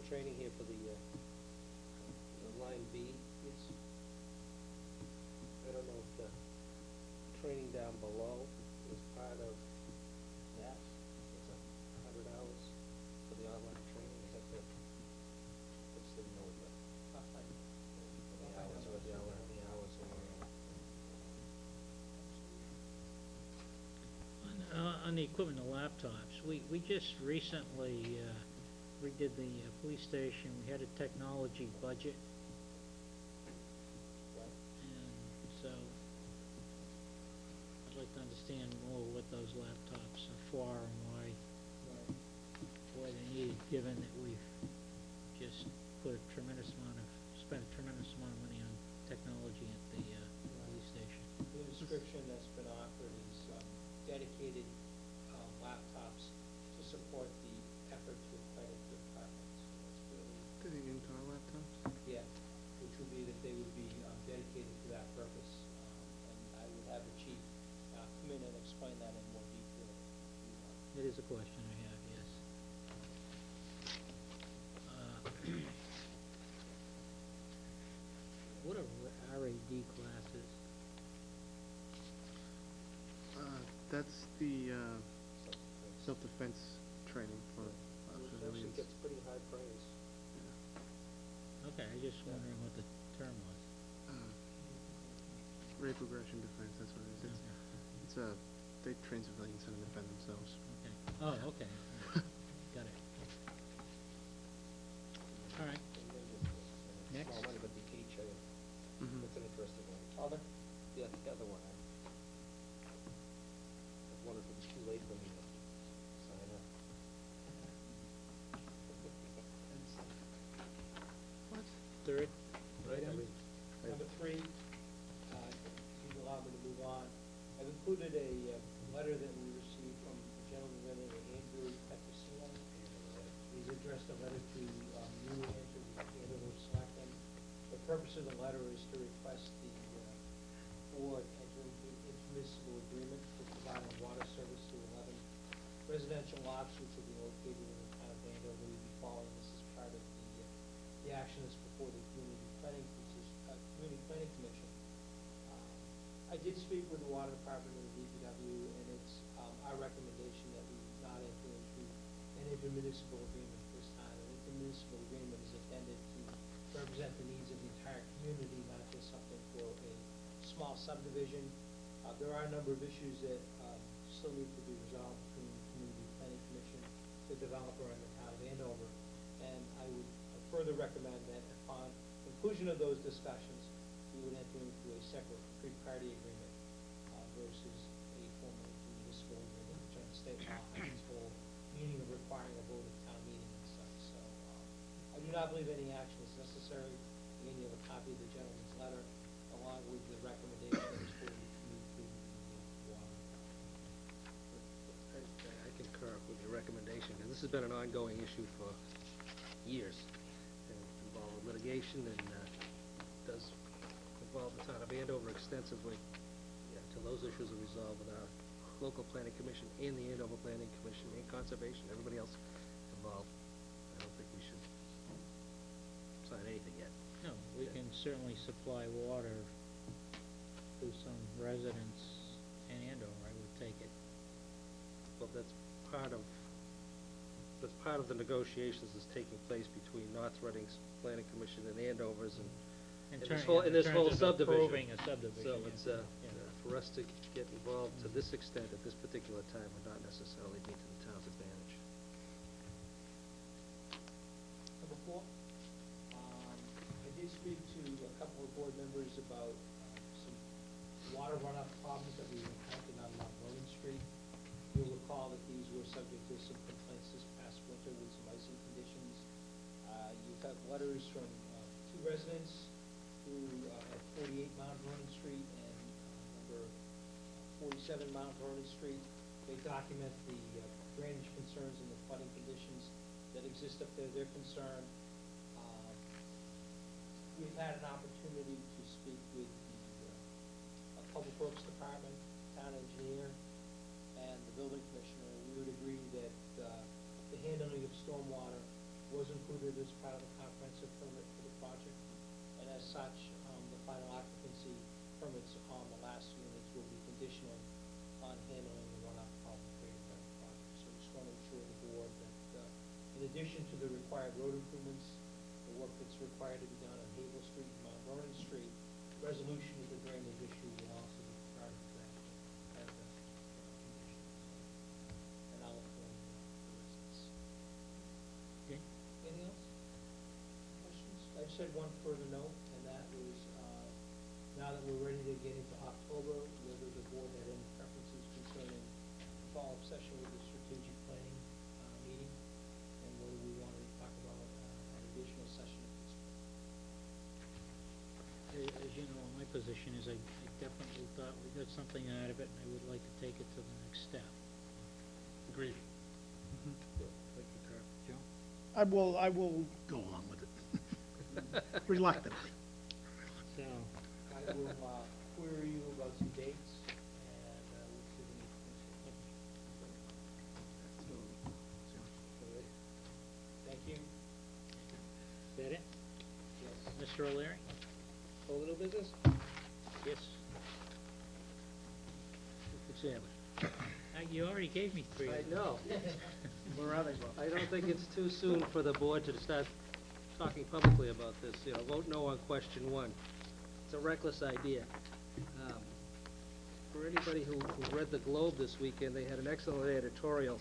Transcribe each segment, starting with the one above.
the training here for the line B. It's, I don't know if the training down below is part of that. It's 100 hours for the online training. Is that the, what's the note of the hours or the hours or on the equipment and laptops, we just recently redid the police station. We had a technology budget, and so I'd like to understand more what those laptops are for and why they're needed, given that we've just spent a tremendous amount of money on technology at the police station. The description that's been offered is dedicated laptops to support the effort to accredit the department. So that's really To the internal laptops? yeah, which would be that they would be dedicated to that purpose. And I would have the chief come in and explain that in more detail. It is a question I have, yes. What are RAD classes? That's the self-defense training for Which actually civilians. gets pretty high praise. Okay, I just wondering what the term was. Rape, aggression, defense, that's what it is. It's they train civilians how to defend themselves. Okay. Oh, okay. Got it. All right. Next. Small money, but the teach, Mm-hmm. that's an interesting one. Other? Yeah, the other one. I wondered if it was too late for me to sign up. What? Third Right, item? Number 3, if you allow me to move on, I've included a letter that we received from a gentleman by the name of Andrew Petrosino. He's addressed a letter to you and to the Andover Selectmen. The purpose of the letter is to request the board enter into an intermunicipal agreement for providing water service to 11 residential lots which will be located in the town of Andover. We'll be following this as part of the action that's before the Community Planning Commission. I did speak with the Water Department and the DPW, and it's our recommendation that we not enter into an intermunicipal agreement this time. An intermunicipal agreement is intended to represent the needs of the entire community, not just something for a small subdivision. There are a number of issues that still need to be resolved between the Community Planning Commission, the developer, and the town of Andover. And I would further recommend that upon conclusion of those discussions, we would enter into a separate pre-party agreement versus a formal municipal agreement, which under state law has its whole meaning of requiring a vote at town meeting and such. So I do not believe any action is necessary. Again, you have a copy of the gentleman's letter along with the recommendations for you to move to the water. I concur with your recommendation, and this has been an ongoing issue for years. And it involves litigation and does involve the town of Andover extensively. Till those issues are resolved with our local planning commission and the Andover Planning Commission and conservation, everybody else involved, I don't think we should sign anything yet. No, we can certainly supply water to some residents in Andover, I would take it. Well, that's part of the negotiations that's taking place between North Reading's Planning Commission and Andover's and this whole subdivision. Approving a subdivision. So it's, yeah. for us to get involved to this extent at this particular time would not necessarily be to the town's advantage. Number 4, I did speak to a couple of board members about some water runoff problems that we encountered on Mount Vernon Street. You'll recall that these were subject to some complaints this past winter with some icing conditions. You've got letters from 2 residents who at 48 Mount Vernon Street and number 47 Mount Vernon Street. They document the drainage concerns and the flooding conditions that exist up there. They're concerned. We've had an opportunity to speak with the Public Works Department, town engineer, and the building commissioner. We would agree that the handling of stormwater was included as part of the comprehensive permit for the project. And as such, the final occupancy permits on the last units will be conditional on handling the runoff problem created by the project. So just want to assure the board that, in addition to the required road improvements, the work that's required to be done on Havel Street and Mount Vernon Street, resolution of the drainage issue will also be part of that as a condition. And I'll inform the residents. Okay. Anything else? Questions? I just had one further note, and that was, now that we're ready to get into October, whether the board had any preferences concerning the follow-up session with the strategic planning meeting, and whether we wanted to talk about an additional session at this point. As you know, my position is I definitely thought we got something out of it, and I would like to take it to the next step. Agreed. Joe? I will go along with it. Reluctantly. So, I will query you about some dates, and we'll see the next one. Thank you. is that it? Yes. Mr. O'Leary? Whole little business? Yes. Mr. Chairman. You already gave me three. I know. Where are they, I don't think it's too soon for the board to start talking publicly about this. You know, vote no on question one. It's a reckless idea. For anybody who read the Globe this weekend, they had an excellent editorial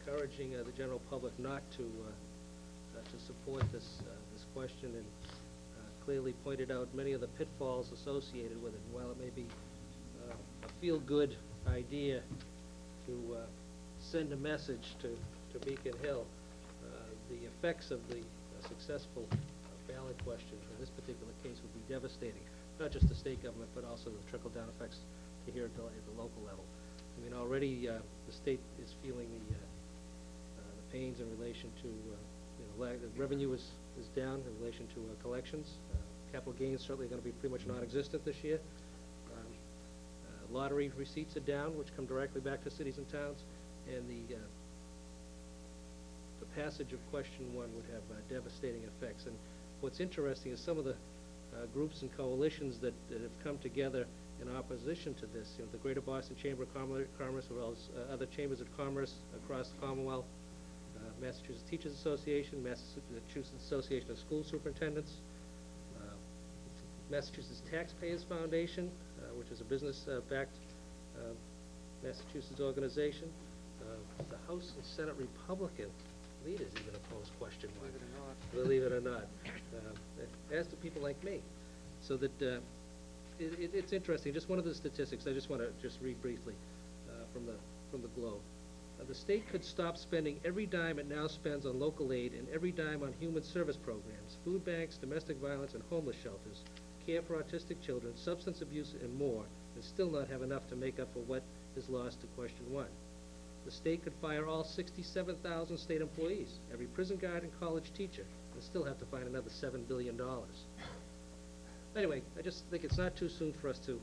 encouraging the general public not to support this question, and clearly pointed out many of the pitfalls associated with it. And while it may be a feel-good idea to send a message to Beacon Hill, the effects of the successful ballot question in this particular case would be devastating, not just the state government, but also the trickle-down effects to here at the local level. I mean, already the state is feeling the pains in relation to, the revenue is down in relation to collections. Capital gains certainly going to be pretty much non-existent this year. Lottery receipts are down, which come directly back to cities and towns, and the passage of question one would have devastating effects. And what's interesting is some of the groups and coalitions that have come together in opposition to this. You know, the Greater Boston Chamber of Commerce, as well as other chambers of commerce across the Commonwealth, Massachusetts Teachers Association, Massachusetts Association of School Superintendents, Massachusetts Taxpayers Foundation, which is a business-backed Massachusetts organization. The House and Senate Republican leaders even oppose question one. Believe it or not. As do people like me. So that it's interesting. Just one of the statistics I just want to just read briefly from the Globe. The state could stop spending every dime it now spends on local aid and every dime on human service programs, food banks, domestic violence, and homeless shelters, care for autistic children, substance abuse, and more, and still not have enough to make up for what is lost to question one. The state could fire all 67,000 state employees, every prison guard and college teacher, and still have to find another $7 billion. Anyway, I just think it's not too soon for us to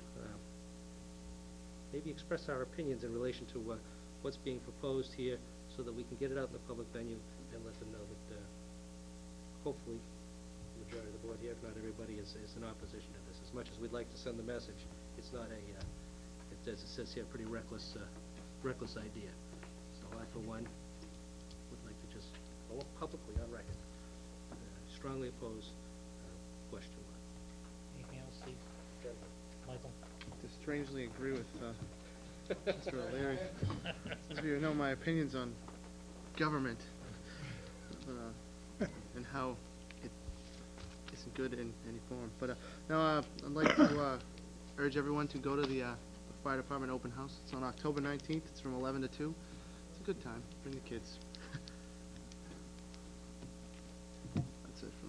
maybe express our opinions in relation to what's being proposed here, so that we can get it out in the public venue and let them know that hopefully the majority of the board here, if not everybody, is in opposition to this. As much as we'd like to send the message, it's not a, as it says here, pretty reckless idea. So I, for one, would like to just go publicly on record, strongly oppose question one. Anything else, Steve? Michael? Just strangely agree with Mr. O'Leary. As you know, my opinions on government and how it isn't good in any form. But now I'd like to urge everyone to go to the fire department open house. It's on October 19th. It's from 11 to 2. It's a good time. Bring the kids. That's it for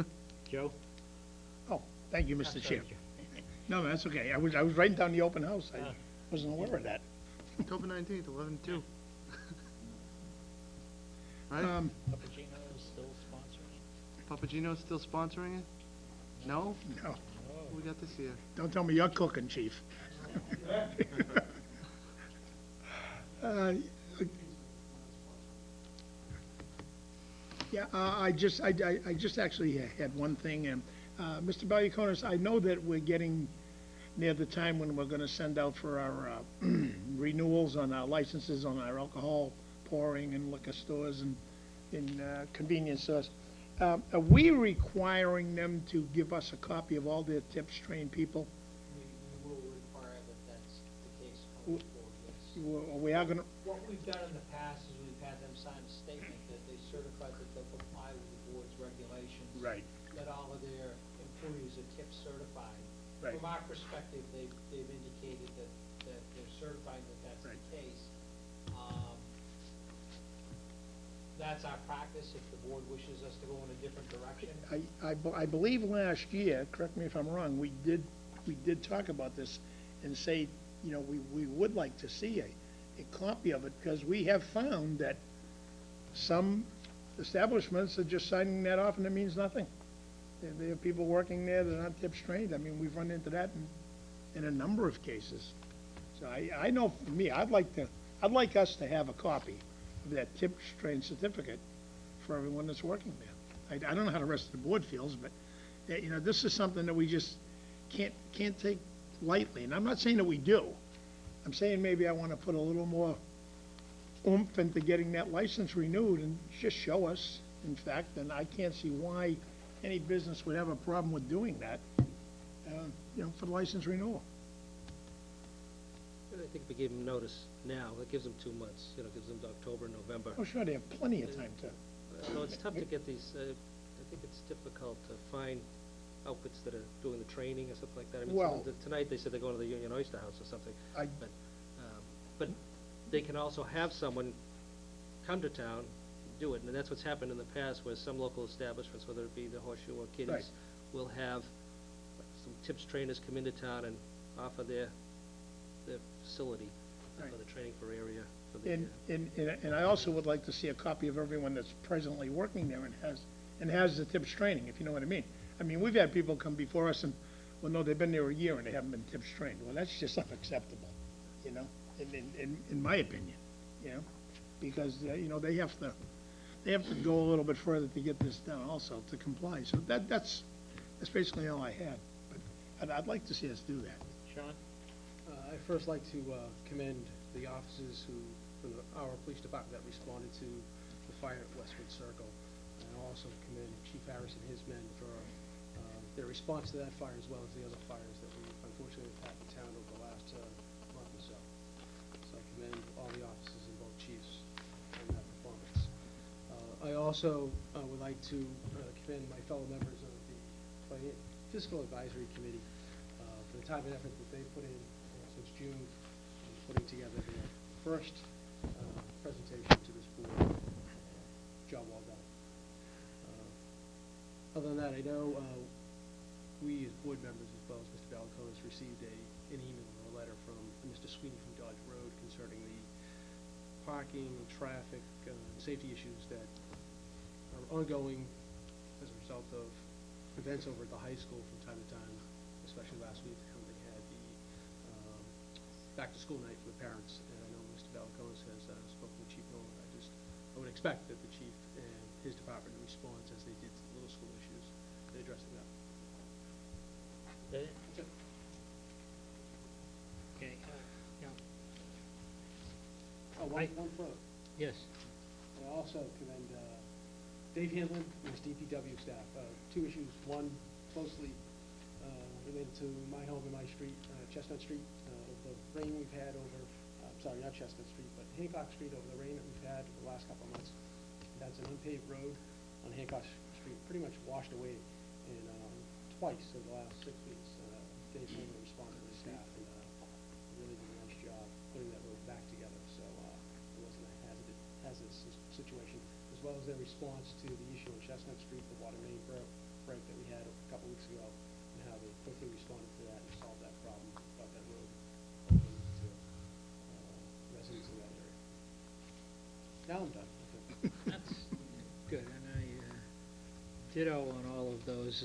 me. Joe? Oh, thank you, I'm Mr. sorry, Chair. Joe. No, that's okay. I was writing down the open house. I wasn't aware of that. October 19th, 11 to 2. Right? Papagino is still sponsoring it? Papagino's still sponsoring it? No? No, What we got this year? don't tell me you're cooking, Chief. Yeah, I just actually had one thing, and, Mr. Valiakonis, I know that we're getting near the time when we're gonna send out for our, renewals on our licenses on our alcohol pouring and liquor stores and, convenience stores. Are we requiring them to give us a copy of all their tips trained people? We will require that that's the case going forward, yes. We are gonna, What we've done in the past is we've had them sign a statement that they certify that they'll comply with the board's regulations. Right. That all of their employees are tip certified. Right. From our perspective, they've indicated that they're certifying that that's Right. the case. That's our practice. If the board wishes us to go in a different direction, I believe last year, correct me if I'm wrong, we did talk about this and say, you know, we would like to see a copy of it, because we have found that some establishments are just signing that off and it means nothing. There are people working there that aren't tips trained. I mean, we've run into that in a number of cases. So I know for me, I'd like us to have a copy of that tips trained certificate for everyone that's working there. I don't know how the rest of the board feels, but, you know, this is something that we just can't take lightly. And I'm not saying that we do. I'm saying maybe I want to put a little more oomph into getting that license renewed and just show us, in fact, and I can't see why any business would have a problem with doing that, you know, for the license renewal. And I think if we gave them notice now, that gives them 2 months, you know, gives them to October, November. Oh, sure, they have plenty of time to. So it's tough to get these, I think it's difficult to find outfits that are doing the training or something like that. I mean, Well- tonight they said they're going to the Union Oyster House or something. I- But they can also have someone come to town, do it, and that's what's happened in the past, where some local establishments, whether it be the Horseshoe or Right. Kitty's, will have some tips trainers come into town and offer their facility Right. for the training for area. For the, And I also would like to see a copy of everyone that's presently working there and has the tips training, if you know what I mean. I mean, we've had people come before us and, well, no, they've been there a year and they haven't been tips trained. Well, that's just unacceptable, you know, in my opinion, you know, because, you know, they have to go a little bit further to get this done also, to comply. So that's basically all I had. But I'd like to see us do that. Sean? I'd first like to commend the officers from our police department that responded to the fire at Westwood Circle. And also commend Chief Harris and his men for their response to that fire, as well as the other fires that we unfortunately have had in town over the last month or so. So I commend all the officers and both chiefs on that performance. I also would like to commend my fellow members of the Fiscal Advisory Committee for the time and effort that they've put in since June, putting together their first presentation to this board. Job well done. Other than that, I know we as board members, as well as Mr. Valiakonis, received an email or a letter from Mr. Sweeney from Dodge Road concerning the parking, traffic, safety issues that are ongoing as a result of events over at the high school from time to time, especially last week when they had the back-to-school night for the parents. And I know Mr. Valiakonis has spoken with Chief Nolan. I would expect that the chief and his department responds as they did to the little school issues, they're addressing that. That it? That's it. Okay, yeah, Oh, one further. yes. I also commend Dave Hanlon and his DPW staff. Two issues. One, closely related to my home and my street, Chestnut Street. The rain we've had over, sorry, not Chestnut Street, but Hancock Street, over the rain that we've had over the last couple of months. That's an unpaved road on Hancock Street, pretty much washed away in twice in the last 6 weeks. Dave Hanlon responded to the staff and really did a nice job putting that road back together, so it wasn't a hazardous situation, as well as their response to the issue on Chestnut Street, the water main break that we had a couple weeks ago, and how they quickly responded to that and solved that problem, got that road open to residents in that area. Now I'm done. That's good, and I ditto on all of those